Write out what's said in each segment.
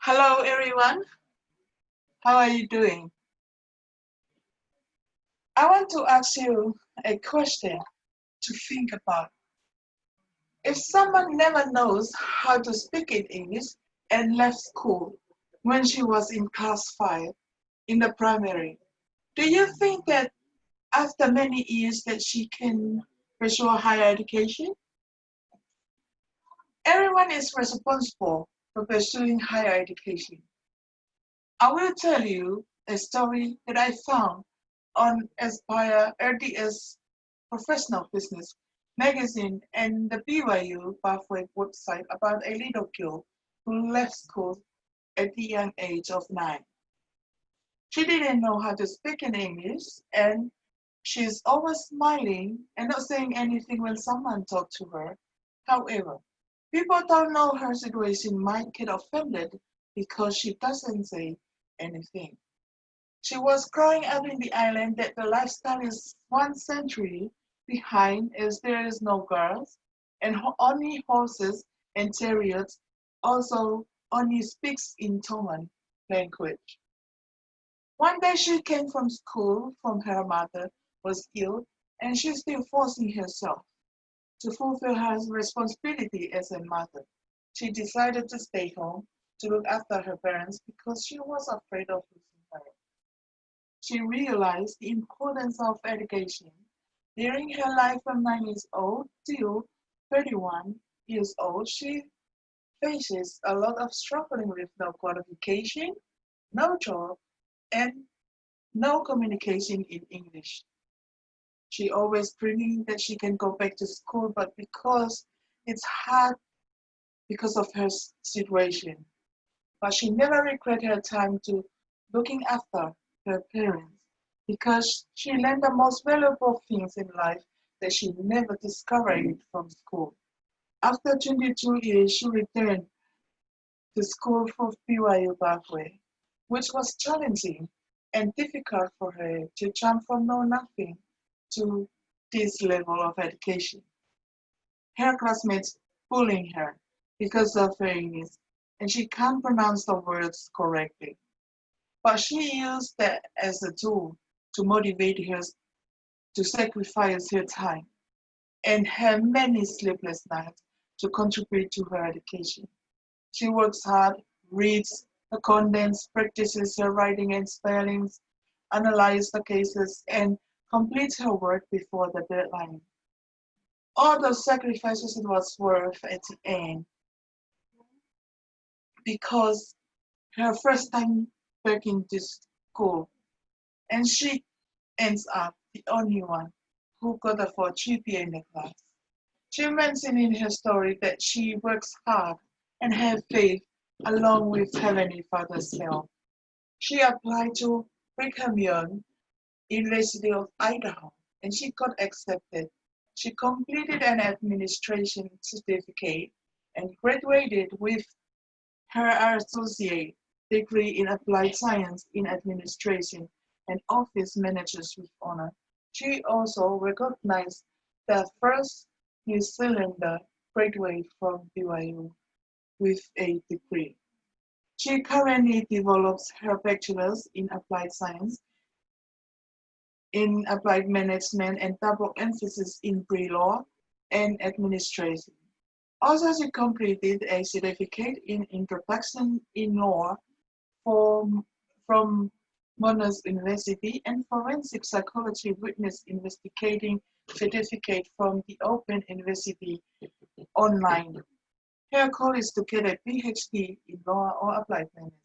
Hello everyone, how are you doing? I want to ask you a question to think about. If someone never knows how to speak in English and left school when she was in class 5 in the primary, do you think that after many years that she can pursue higher education? Everyone is responsible for pursuing higher education. I will tell you a story that I found on Aspire RDS Professional Business magazine and the BYU Pathway website about a little girl who left school at the young age of 9. She didn't know how to speak in English and she's always smiling and not saying anything when someone talks to her. However, people don't know her situation might get offended because she doesn't say anything. She was growing up in the island that the lifestyle is 1 century behind as there is no girls and only horses and chariots, also only speaks in Tongan language. One day she came from school from her mother was ill and she's still forcing herself to fulfill her responsibility as a mother. She decided to stay home to look after her parents because she was afraid of losing her. She realized the importance of education. During her life from 9 years old till 31 years old, she faces a lot of struggling with no qualification, no job, and no communication in English. She always dreaming that she can go back to school, but because it's hard because of her situation. But she never regret her time to looking after her parents because she learned the most valuable things in life that she never discovered from school. After 22 years, she returned to school for BYU Pathway, which was challenging and difficult for her to jump from know nothing to this level of education. Her classmates bullying her because of her English, and she can't pronounce the words correctly. But she used that as a tool to motivate her to sacrifice her time and have many sleepless nights to contribute to her education. She works hard, reads the contents, practices her writing and spellings, analyzes the cases, and completes her work before the deadline. All those sacrifices it was worth at the end because her first time back into school, and she ends up the only one who got a 4 GPA in the class. She mentioned in her story that she works hard and has faith along with Heavenly Father's help. She applied to Brigham Young University of Idaho and she got accepted. She completed an administration certificate and graduated with her associate degree in applied science in administration and office managers with honor. She also recognized the first New Zealander graduate from BYU with a degree. She currently develops her bachelor's in applied science, in applied management, and double emphasis in pre-law and administration. Also, she completed a certificate in introduction in law from Monash University and forensic psychology witness investigating certificate from the Open University online. Her goal is to get a PhD in law or applied management.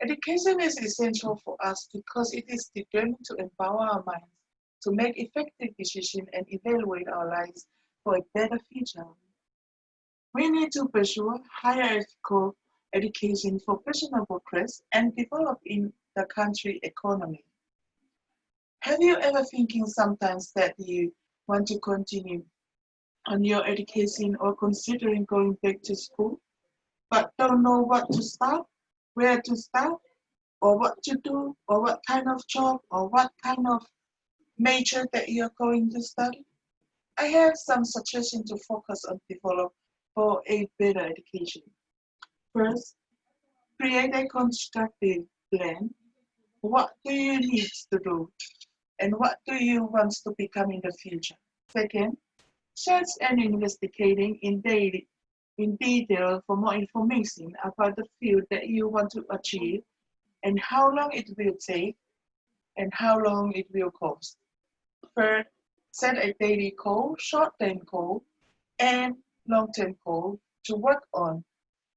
Education is essential for us because it is determined to empower our minds to make effective decisions and evaluate our lives for a better future. We need to pursue higher ethical education for personal progress and develop in the country economy. Have you ever thinking sometimes that you want to continue on your education or considering going back to school, but don't know what to start, where to start, or what to do, or what kind of job, or what kind of major that you're going to study? I have some suggestions to focus on develop for a better education. First, Create a constructive plan. What do you need to do? And what do you want to become in the future? Second, search and investigating in detail for more information about the field that you want to achieve and how long it will take and how long it will cost. Third, set a daily goal, short-term goal, and long-term goal to work on.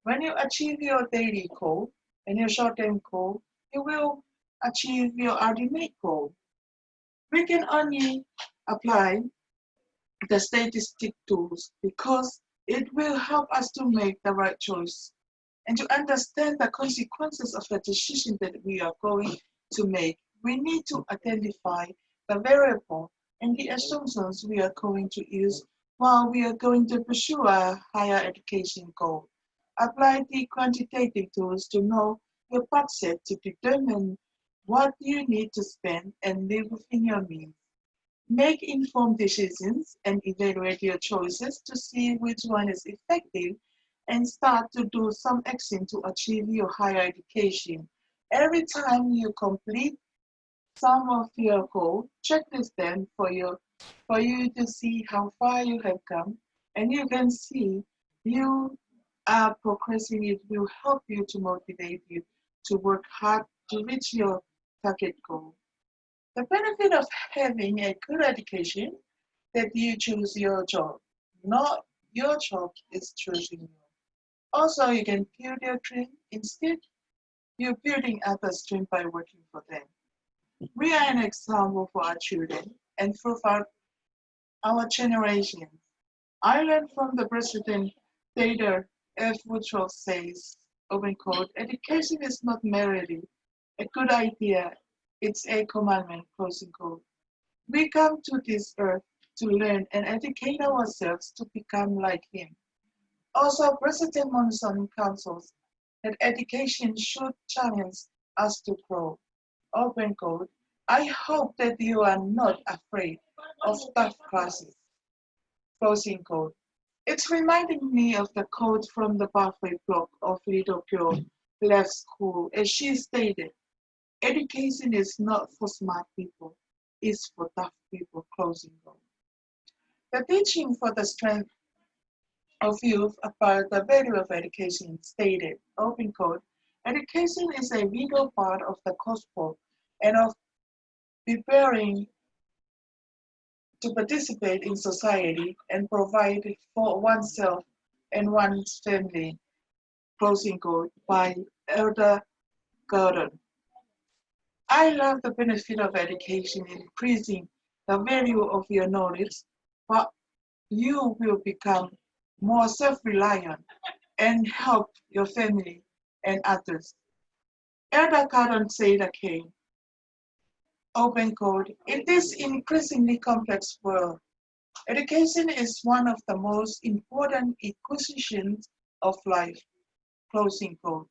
When you achieve your daily goal and your short-term goal, you will achieve your ultimate goal. We can only apply the statistic tools because it will help us to make the right choice and to understand the consequences of the decision that we are going to make. We need to identify the variable and the assumptions we are going to use while we are going to pursue a higher education goal. Apply the quantitative tools to know your budget to determine what you need to spend and live within your means. Make informed decisions and evaluate your choices to see which one is effective and start to do some action to achieve your higher education. Every time you complete some of your goals, checklist them for you to see how far you have come, and you can see you are progressing. It will help you to motivate you to work hard to reach your target goal. The benefit of having a good education that you choose your job, not your job is choosing you. Also, you can build your dream instead you're building others' dream by working for them. We are an example for our children and throughout our generation. I learned from the President Theodore F. Woodrow says, open quote, education is not merely a good idea, it's a commandment, closing quote. We come to this earth to learn and educate ourselves to become like him. Also, President Monson counsels that education should challenge us to grow. Open quote, I hope that you are not afraid of tough classes. Closing quote. It's reminding me of the quote from the pathway blog of little girl left school as she stated, education is not for smart people, it's for tough people, closing quote. The teaching for the strength of youth about the value of education stated, open quote, education is a vital part of the gospel and of preparing to participate in society and provide for oneself and one's family, closing quote, by Elder Gordon. I love the benefit of education in increasing the value of your knowledge, but you will become more self-reliant and help your family and others. Elder Gordon said again, open quote, in this increasingly complex world, education is one of the most important acquisitions of life, closing quote.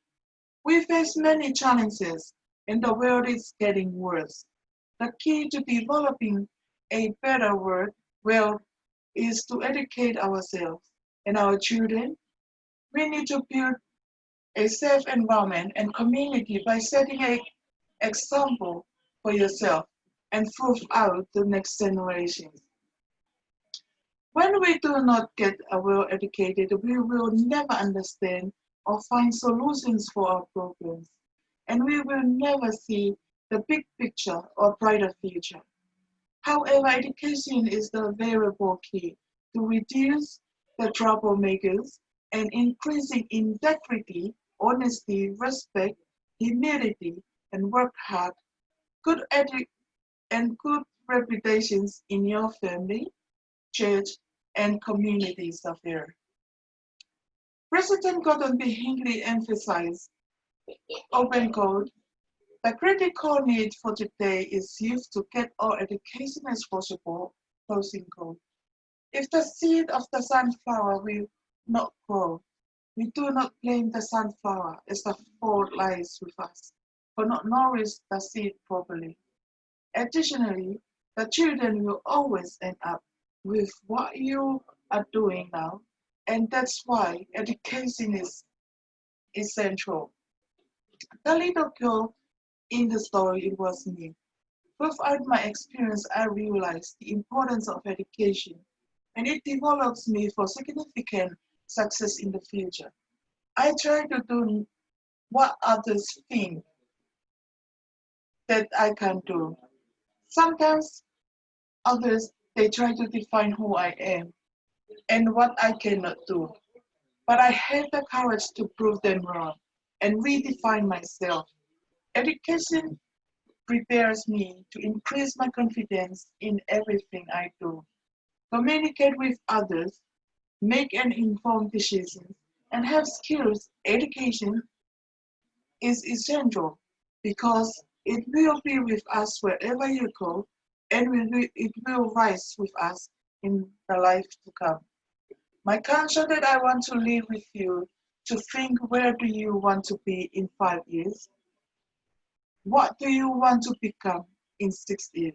We face many challenges and the world is getting worse. The key to developing a better world is to educate ourselves and our children. We need to build a safe environment and community by setting an example for yourself and throughout the next generations. When we do not get well educated, we will never understand or find solutions for our problems, and we will never see the big picture or brighter future. However, education is the variable key to reduce the troublemakers and increasing integrity, honesty, respect, humility, and work hard. Good and good reputations in your family, church, and communities of there. President Gordon B. Hinckley emphasized, open quote, the critical need for today is youth to get all education as possible, closing quote. If the seed of the sunflower will not grow, we do not blame the sunflower as the fault lies with us for not nourish the seed properly. Additionally, the children will always end up with what you are doing now, and that's why education is essential. The little girl in the story, it was me. Throughout my experience, I realized the importance of education, and it develops me for significant success in the future. I try to do what others think that I can do. Sometimes others, they try to define who I am and what I cannot do. But I have the courage to prove them wrong and redefine myself. Education prepares me to increase my confidence in everything I do, communicate with others, make an informed decision, and have skills. Education is essential because it will be with us wherever you go, and it will rise with us in the life to come. My counsel that I want to leave with you to think, where do you want to be in 5 years? What do you want to become in 6 years?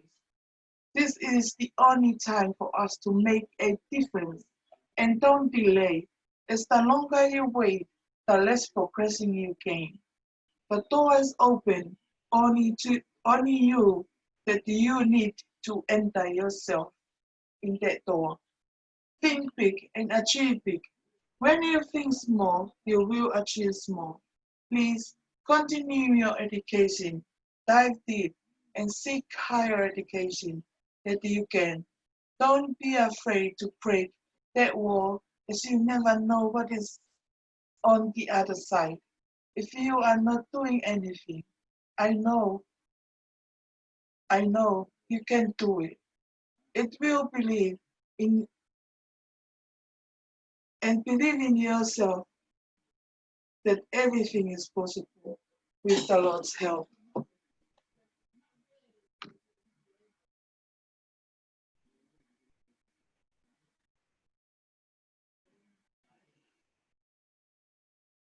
This is the only time for us to make a difference, and don't delay, as the longer you wait, the less progressing you gain. The door is open only you, that you need to enter yourself in that door. Think big and achieve big. When you think small, you will achieve small. Please continue your education, dive deep, and seek higher education that you can. Don't be afraid to break that wall, as you never know what is on the other side. If you are not doing anything, I know, I know you can do it. It will believe in and believe in yourself that everything is possible with the Lord's help.